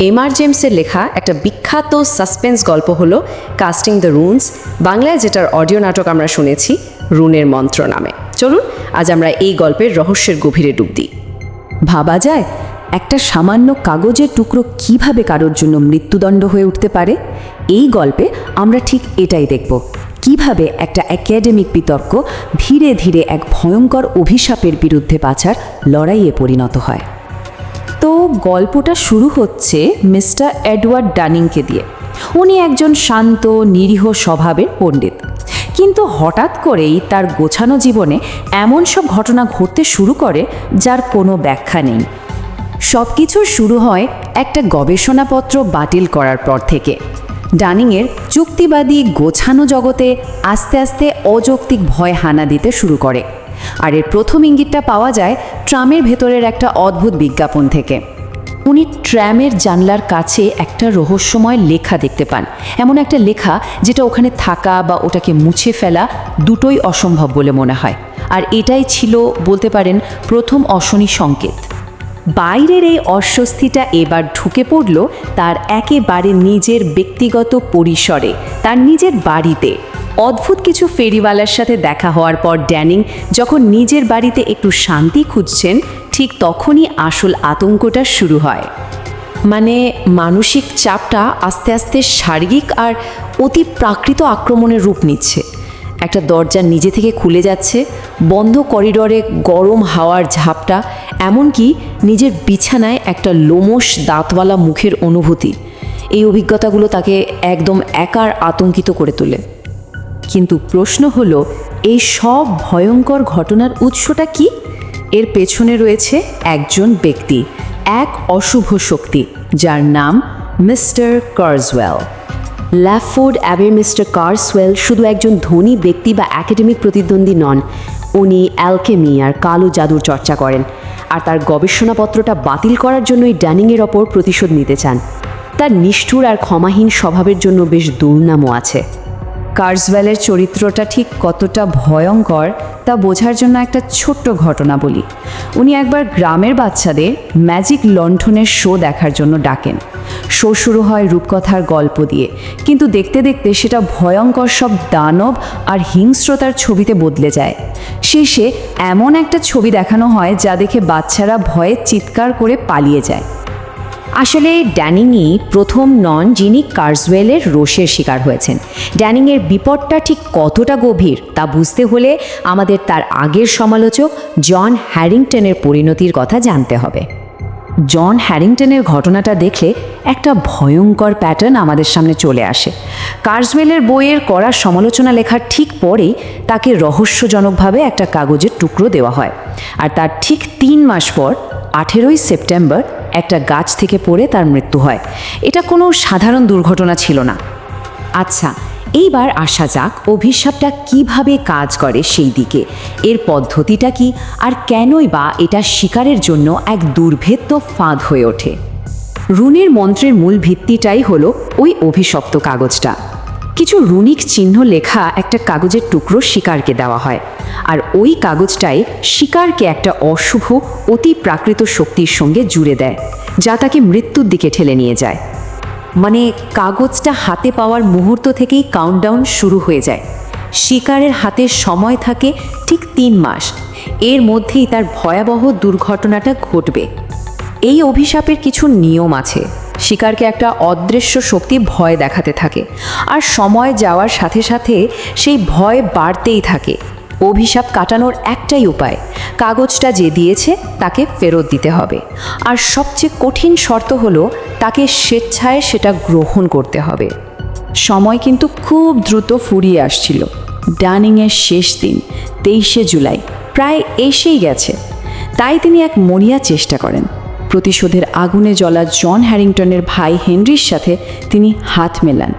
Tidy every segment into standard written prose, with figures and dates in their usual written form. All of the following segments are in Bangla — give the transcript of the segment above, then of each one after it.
এম.আর. জেমসের লেখা একটা বিখ্যাত সাসপেন্স গল্প হলো কাস্টিং দ্য রুনস, বাংলায় যেটার অডিও নাটক আমরা শুনেছি রুনের মন্ত্র নামে। চলুন আজ আমরা এই গল্পের রহস্যের গভীরে ডুব দিই। ভাবা যায় একটা সামান্য কাগজের টুকরো কিভাবে কারোর জন্য মৃত্যুদণ্ড হয়ে উঠতে পারে। এই গল্পে আমরা ঠিক এটাই দেখব, কিভাবে একটা একাডেমিক বিতর্ক ধীরে ধীরে এক ভয়ঙ্কর অভিশাপের বিরুদ্ধে বাঁচার লড়াইয়ে পরিণত হয়। তো গল্পটা শুরু হচ্ছে মিস্টার এডওয়ার্ড ডানিংকে দিয়ে। উনি একজন শান্ত নিরীহ স্বভাবের পণ্ডিত, কিন্তু হঠাৎ করেই তার গোছানো জীবনে এমন সব ঘটনা ঘটতে শুরু করে যার কোনো ব্যাখ্যা নেই। সব কিছুর শুরু হয় একটা গবেষণাপত্র বাতিল করার পর থেকে। ডানিংয়ের যুক্তিবাদী গোছানো জগতে আস্তে আস্তে অযৌক্তিক ভয় হানা দিতে শুরু করে। আর এর প্রথম ইঙ্গিতটা পাওয়া যায় ট্রামের ভেতরের একটা অদ্ভুত বিজ্ঞাপন থেকে। উনি ট্র্যামের জানলার কাছে একটা রহস্যময় লেখা দেখতে পান, এমন একটা লেখা যেটা ওখানে থাকা বা ওটাকে মুছে ফেলা দুটোই অসম্ভব বলে মনে হয়। আর এটাই ছিল বলতে পারেন প্রথম অশনি সংকেত। বাইরের এই অস্বস্তিটা এবার ঢুকে পড়ল তার একেবারে নিজের ব্যক্তিগত পরিসরে, তার নিজের বাড়িতে। অদ্ভুত কিছু ফেরিওয়ালার সাথে দেখা হওয়ার পর ড্যানিং যখন নিজের বাড়িতে একটু শান্তি খুঁজছেন, ঠিক তখনই আসল আতঙ্কটা শুরু হয়। মানে মানসিক চাপটা আস্তে আস্তে শারীরিক আর অতি প্রাকৃত আক্রমণের রূপ নিচ্ছে। একটা দরজা নিজে থেকে খুলে যাচ্ছে, বন্ধ করিডরে গরম হাওয়ার ঝাপটা, এমনকি নিজের বিছানায় একটা লোমশ দাঁতওয়ালা মুখের অনুভূতি। এই অভিজ্ঞতাগুলো তাকে একদম একার আতঙ্কিত করে তোলে। কিন্তু প্রশ্ন হলো, এই সব ভয়ঙ্কর ঘটনার উৎসটা কি? এর পেছনে রয়েছে একজন ব্যক্তি, এক অশুভ শক্তি, যার নাম মিস্টার কার্সওয়েল। ল্যাফোর্ড অ্যাবের মিস্টার কার্সওয়েল শুধু একজন ধনী ব্যক্তি বা একাডেমিক প্রতিদ্বন্দ্বী নন, উনি অ্যালকেমি আর কালো জাদুর চর্চা করেন। আর তার গবেষণাপত্রটা বাতিল করার জন্যই ড্যানিংয়ের ওপর প্রতিশোধ নিতে চান। তার নিষ্ঠুর আর ক্ষমাহীন স্বভাবের জন্য বেশ দুর্নামও আছে। কার্সওয়েলের চরিত্রটা ঠিক কতটা ভয়ঙ্কর তা বোঝার জন্য একটা ছোট্ট ঘটনা বলি। উনি একবার গ্রামের বাচ্চাদের ম্যাজিক লণ্ঠনের শো দেখার জন্য ডাকেন। শো শুরু হয় রূপকথার গল্প দিয়ে, কিন্তু দেখতে দেখতে সেটা ভয়ঙ্কর সব দানব আর হিংস্রতার ছবিতে বদলে যায়। শেষে এমন একটা ছবি দেখানো হয় যা দেখে বাচ্চারা ভয়ে চিৎকার করে পালিয়ে যায়। আসলে ড্যানিংই প্রথম নন যিনি কার্সওয়েলের রোষের শিকার হয়েছেন। ড্যানিংয়ের বিপদটা ঠিক কতটা গভীর তা বুঝতে হলে আমাদের তার আগের সমালোচক জন হ্যারিংটনের পরিণতির কথা জানতে হবে। জন হ্যারিংটনের ঘটনাটা দেখলে একটা ভয়ঙ্কর প্যাটার্ন আমাদের সামনে চলে আসে। কার্সওয়েলের বইয়ের কড়া সমালোচনা লেখার ঠিক পরেই তাকে রহস্যজনকভাবে একটা কাগজের টুকরো দেওয়া হয়। আর তার ঠিক 3 মাস পর 18ই সেপ্টেম্বর একটা গাছ থেকে পড়ে তার মৃত্যু হয়। এটা কোনো সাধারণ দুর্ঘটনা ছিল না। আচ্ছা, এইবার আসা যাক অভিশাপটা কিভাবে কাজ করে সেই দিকে। এর পদ্ধতিটা কি, আর কেনই বা এটা শিকারের জন্য এক দুর্ভেদ্য ফাঁদ হয়ে ওঠে? রুনের মন্ত্রের মূল ভিত্তিটাই হলো ওই অভিশপ্ত কাগজটা। কিছু রুনিক চিহ্ন লেখা একটা কাগজের টুকরো শিকারকে দেওয়া হয়, আর ওই কাগজটাই শিকারকে একটা অশুভ অতি প্রাকৃত শক্তির সঙ্গে জুড়ে দেয়, যা তাকে মৃত্যুর দিকে ঠেলে নিয়ে যায়। মানে কাগজটা হাতে পাওয়ার মুহূর্ত থেকেই কাউন্টডাউন শুরু হয়ে যায়। শিকারের হাতে সময় থাকে ঠিক 3 মাস, এর মধ্যেই তার ভয়াবহ দুর্ঘটনাটা ঘটবে। এই অভিশাপের কিছু নিয়ম আছে। শিকারকে একটা অদৃশ্য শক্তি ভয় দেখাতে থাকে, আর সময় যাওয়ার সাথে সাথে সেই ভয় বাড়তেই থাকে। অভিশাপ কাটানোর একটাই উপায়, কাগজটা যে দিয়েছে তাকে ফেরত দিতে হবে। আর সবচেয়ে কঠিন শর্ত হলো তাকে স্বেচ্ছায় সেটা গ্রহণ করতে হবে। সময় কিন্তু খুব দ্রুত ফুরিয়ে আসছিল। ডানিংয়ের শেষ দিন 23শে জুলাই প্রায় এসেই গেছে। তাই তিনি এক মরিয়া চেষ্টা করেন। প্রতিশোধের আগুনে জ্বলা জন হ্যারিংটনের ভাই হেনরির সাথে তিনি হাত মেলান।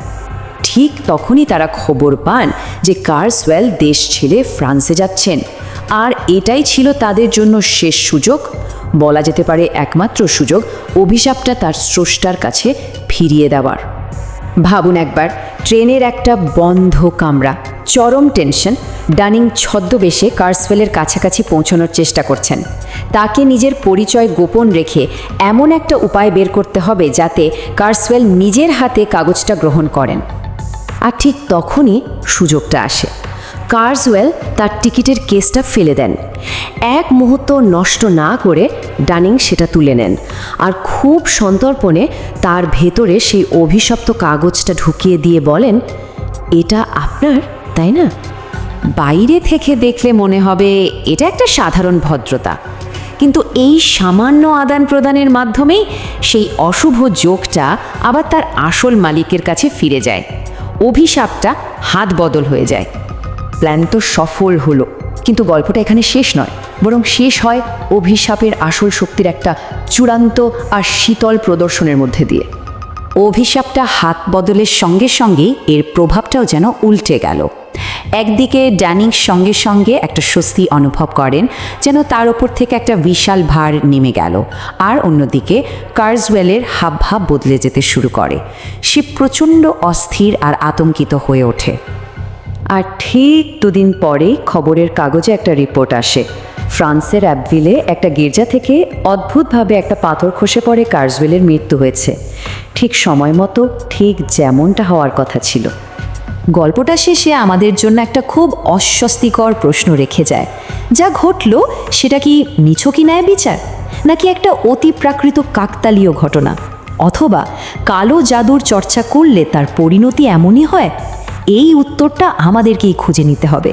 ঠিক তখনই তারা খবর পান যে কার্সওয়েল দেশ ছেড়ে ফ্রান্সে যাচ্ছেন। আর এটাই ছিল তাদের জন্য শেষ সুযোগ, বলা যেতে পারে একমাত্র সুযোগ, অভিশাপটা তার স্রষ্টার কাছে ফিরিয়ে দেওয়ার। ভাবুন একবার, ট্রেনের একটা বন্ধ কামরা, চরম টেনশন, ডানিং ছদ্মবেশে কার্সওয়েলের কাছাকাছি পৌঁছানোর চেষ্টা করছেন। তাকে নিজের পরিচয় গোপন রেখে এমন একটা উপায় বের করতে হবে যাতে কার্সওয়েল নিজের হাতে কাগজটা গ্রহণ করেন। আর ঠিক তখনই সুযোগটা আসে। কার্সওয়েল তার টিকিটের কেসটা ফেলে দেন। এক মুহূর্ত নষ্ট না করে ডানিং সেটা তুলে নেন আর খুব সন্তর্পণে তার ভেতরে সেই অভিশপ্ত কাগজটা ঢুকিয়ে দিয়ে বলেন, এটা আপনার, তাই না? বাইরে থেকে দেখলে মনে হবে এটা একটা সাধারণ ভদ্রতা, কিন্তু এই সামান্য আদান প্রদানের মাধ্যমেই সেই অশুভ যোগটা আবার তার আসল মালিকের কাছে ফিরে যায়। অভিশাপটা হাত বদল হয়ে যায়। প্ল্যান তো সফল হলো, কিন্তু গল্পটা এখানে শেষ নয়, বরং শেষ হয় অভিশাপের আসল শক্তির একটা চূড়ান্ত আর শীতল প্রদর্শনের মধ্যে দিয়ে। অভিশাপটা হাত বদলের সঙ্গে সঙ্গেই এর প্রভাবটাও যেন উল্টে গেল। একদিকে ড্যানিং সঙ্গে সঙ্গে একটা স্বস্তি অনুভব করেন, যেন তার ওপর থেকে একটা বিশাল ভার নেমে গেল, আর অন্যদিকে কার্সওয়েলের হাবভাব বদলে যেতে শুরু করে। সে প্রচণ্ড অস্থির আর আতঙ্কিত হয়ে ওঠে। আর ঠিক দুদিন পরেই খবরের কাগজে একটা রিপোর্ট আসে। ফ্রান্সের অ্যাবভিলে একটা গির্জা থেকে অদ্ভুতভাবে একটা পাথর খসে পড়ে কার্সওয়েলের মৃত্যু হয়েছে, ঠিক সময় মতো, ঠিক যেমনটা হওয়ার কথা ছিল। গল্পটা শেষে আমাদের জন্য একটা খুব অস্বস্তিকর প্রশ্ন রেখে যায়। যা ঘটল সেটা কি নিছকই ন্যায় বিচার, নাকি একটা অতিপ্রাকৃত কাকতালীয় ঘটনা, অথবা কালো জাদুর চর্চা করলে তার পরিণতি এমনই হয়? এই উত্তরটা আমাদেরকেই খুঁজে নিতে হবে।